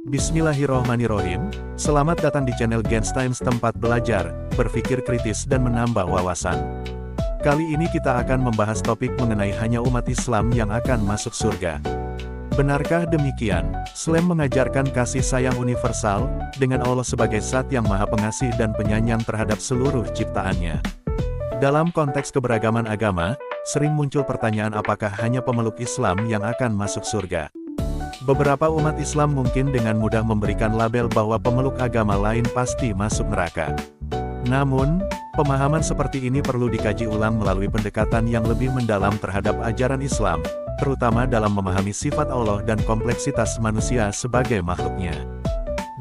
Bismillahirrohmanirrohim, selamat datang di channel Gens Times, tempat belajar, berpikir kritis dan menambah wawasan. Kali ini kita akan membahas topik mengenai hanya umat Islam yang akan masuk surga. Benarkah demikian? Islam mengajarkan kasih sayang universal, dengan Allah sebagai Zat yang Maha Pengasih dan Penyayang terhadap seluruh ciptaannya. Dalam konteks keberagaman agama, sering muncul pertanyaan apakah hanya pemeluk Islam yang akan masuk surga. Beberapa umat Islam mungkin dengan mudah memberikan label bahwa pemeluk agama lain pasti masuk neraka. Namun, pemahaman seperti ini perlu dikaji ulang melalui pendekatan yang lebih mendalam terhadap ajaran Islam, terutama dalam memahami sifat Allah dan kompleksitas manusia sebagai makhluknya.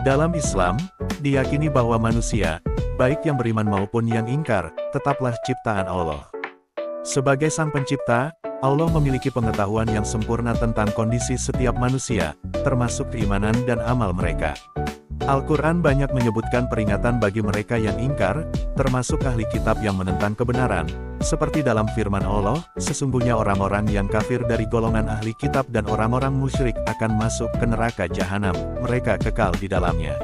Dalam Islam, diyakini bahwa manusia, baik yang beriman maupun yang ingkar, tetaplah ciptaan Allah. Sebagai Sang Pencipta, Allah memiliki pengetahuan yang sempurna tentang kondisi setiap manusia, termasuk keimanan dan amal mereka. Al-Quran banyak menyebutkan peringatan bagi mereka yang ingkar, termasuk ahli kitab yang menentang kebenaran, seperti dalam firman Allah, sesungguhnya orang-orang yang kafir dari golongan ahli kitab dan orang-orang musyrik akan masuk ke neraka jahanam, mereka kekal di dalamnya.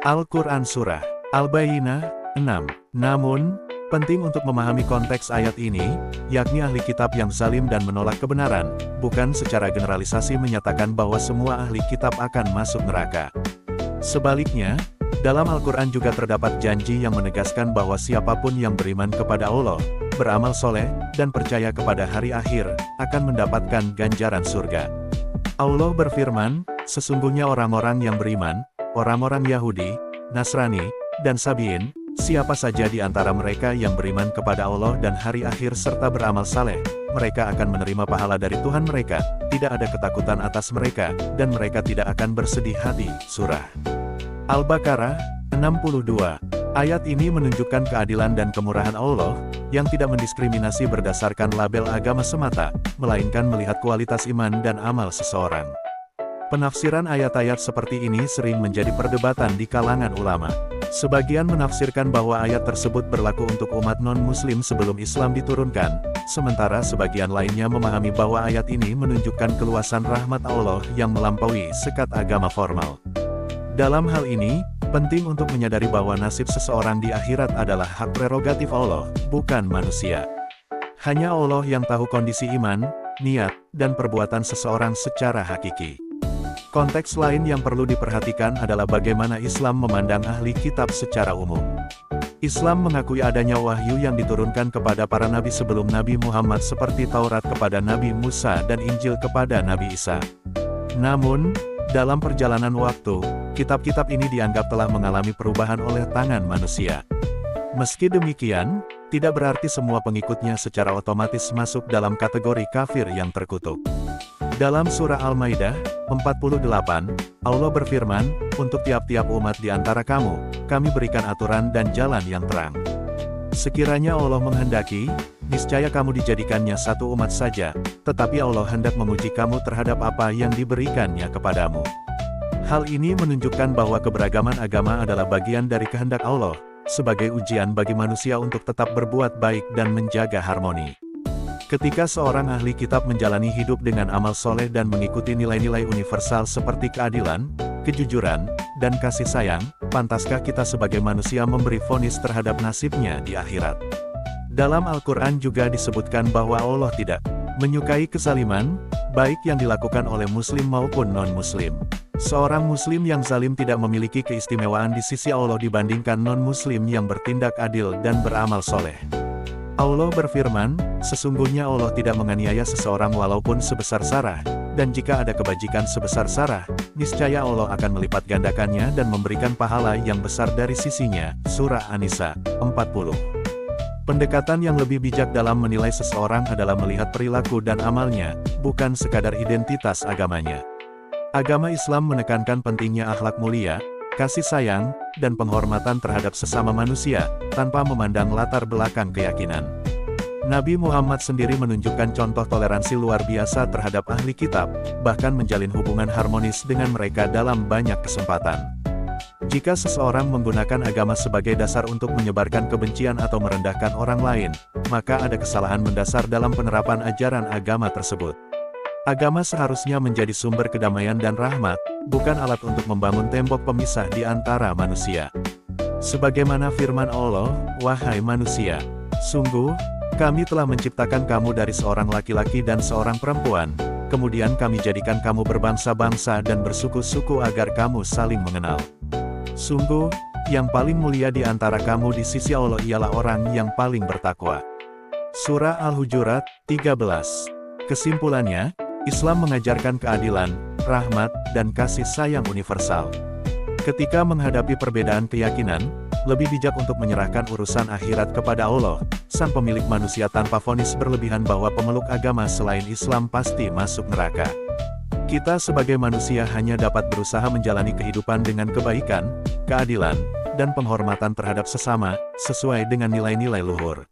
Al-Quran Surah Al-Bayyinah 6. Namun, penting untuk memahami konteks ayat ini, yakni ahli kitab yang zalim dan menolak kebenaran, bukan secara generalisasi menyatakan bahwa semua ahli kitab akan masuk neraka. Sebaliknya, dalam Al-Quran juga terdapat janji yang menegaskan bahwa siapapun yang beriman kepada Allah, beramal soleh, dan percaya kepada hari akhir, akan mendapatkan ganjaran surga. Allah berfirman, sesungguhnya orang-orang yang beriman, orang-orang Yahudi, Nasrani, dan Sabi'in, siapa saja di antara mereka yang beriman kepada Allah dan hari akhir serta beramal saleh, mereka akan menerima pahala dari Tuhan mereka, tidak ada ketakutan atas mereka, dan mereka tidak akan bersedih hati. Surah Al-Baqarah 62. Ayat ini menunjukkan keadilan dan kemurahan Allah, yang tidak mendiskriminasi berdasarkan label agama semata, melainkan melihat kualitas iman dan amal seseorang. Penafsiran ayat-ayat seperti ini sering menjadi perdebatan di kalangan ulama. Sebagian menafsirkan bahwa ayat tersebut berlaku untuk umat non-muslim sebelum Islam diturunkan, sementara sebagian lainnya memahami bahwa ayat ini menunjukkan keluasan rahmat Allah yang melampaui sekat agama formal. Dalam hal ini, penting untuk menyadari bahwa nasib seseorang di akhirat adalah hak prerogatif Allah, bukan manusia. Hanya Allah yang tahu kondisi iman, niat, dan perbuatan seseorang secara hakiki. Konteks lain yang perlu diperhatikan adalah bagaimana Islam memandang ahli kitab secara umum. Islam mengakui adanya wahyu yang diturunkan kepada para nabi sebelum Nabi Muhammad seperti Taurat kepada Nabi Musa dan Injil kepada Nabi Isa. Namun, dalam perjalanan waktu, kitab-kitab ini dianggap telah mengalami perubahan oleh tangan manusia. Meski demikian, tidak berarti semua pengikutnya secara otomatis masuk dalam kategori kafir yang terkutuk. Dalam surah Al-Maidah 48, Allah berfirman, untuk tiap-tiap umat di antara kamu, kami berikan aturan dan jalan yang terang. Sekiranya Allah menghendaki, niscaya kamu dijadikannya satu umat saja, tetapi Allah hendak menguji kamu terhadap apa yang diberikannya kepadamu. Hal ini menunjukkan bahwa keberagaman agama adalah bagian dari kehendak Allah, sebagai ujian bagi manusia untuk tetap berbuat baik dan menjaga harmoni. Ketika seorang ahli kitab menjalani hidup dengan amal soleh dan mengikuti nilai-nilai universal seperti keadilan, kejujuran, dan kasih sayang, pantaskah kita sebagai manusia memberi vonis terhadap nasibnya di akhirat? Dalam Al-Quran juga disebutkan bahwa Allah tidak menyukai kezaliman, baik yang dilakukan oleh muslim maupun non-muslim. Seorang muslim yang zalim tidak memiliki keistimewaan di sisi Allah dibandingkan non-muslim yang bertindak adil dan beramal soleh. Allah berfirman, sesungguhnya Allah tidak menganiaya seseorang walaupun sebesar zarah, dan jika ada kebajikan sebesar zarah, niscaya Allah akan melipat gandakannya dan memberikan pahala yang besar dari sisinya. Surah An-Nisa 40. Pendekatan yang lebih bijak dalam menilai seseorang adalah melihat perilaku dan amalnya, bukan sekadar identitas agamanya. Agama Islam menekankan pentingnya akhlak mulia, kasih sayang, dan penghormatan terhadap sesama manusia, tanpa memandang latar belakang keyakinan. Nabi Muhammad sendiri menunjukkan contoh toleransi luar biasa terhadap ahli kitab, bahkan menjalin hubungan harmonis dengan mereka dalam banyak kesempatan. Jika seseorang menggunakan agama sebagai dasar untuk menyebarkan kebencian atau merendahkan orang lain, maka ada kesalahan mendasar dalam penerapan ajaran agama tersebut. Agama seharusnya menjadi sumber kedamaian dan rahmat, bukan alat untuk membangun tembok pemisah di antara manusia. Sebagaimana firman Allah, "Wahai manusia, sungguh, kami telah menciptakan kamu dari seorang laki-laki dan seorang perempuan, kemudian kami jadikan kamu berbangsa-bangsa dan bersuku-suku agar kamu saling mengenal. Sungguh, yang paling mulia di antara kamu di sisi Allah ialah orang yang paling bertakwa." Surah Al-Hujurat, 13. Kesimpulannya, Islam mengajarkan keadilan, rahmat, dan kasih sayang universal. Ketika menghadapi perbedaan keyakinan, lebih bijak untuk menyerahkan urusan akhirat kepada Allah, sang pemilik manusia, tanpa vonis berlebihan bahwa pemeluk agama selain Islam pasti masuk neraka. Kita sebagai manusia hanya dapat berusaha menjalani kehidupan dengan kebaikan, keadilan, dan penghormatan terhadap sesama, sesuai dengan nilai-nilai luhur.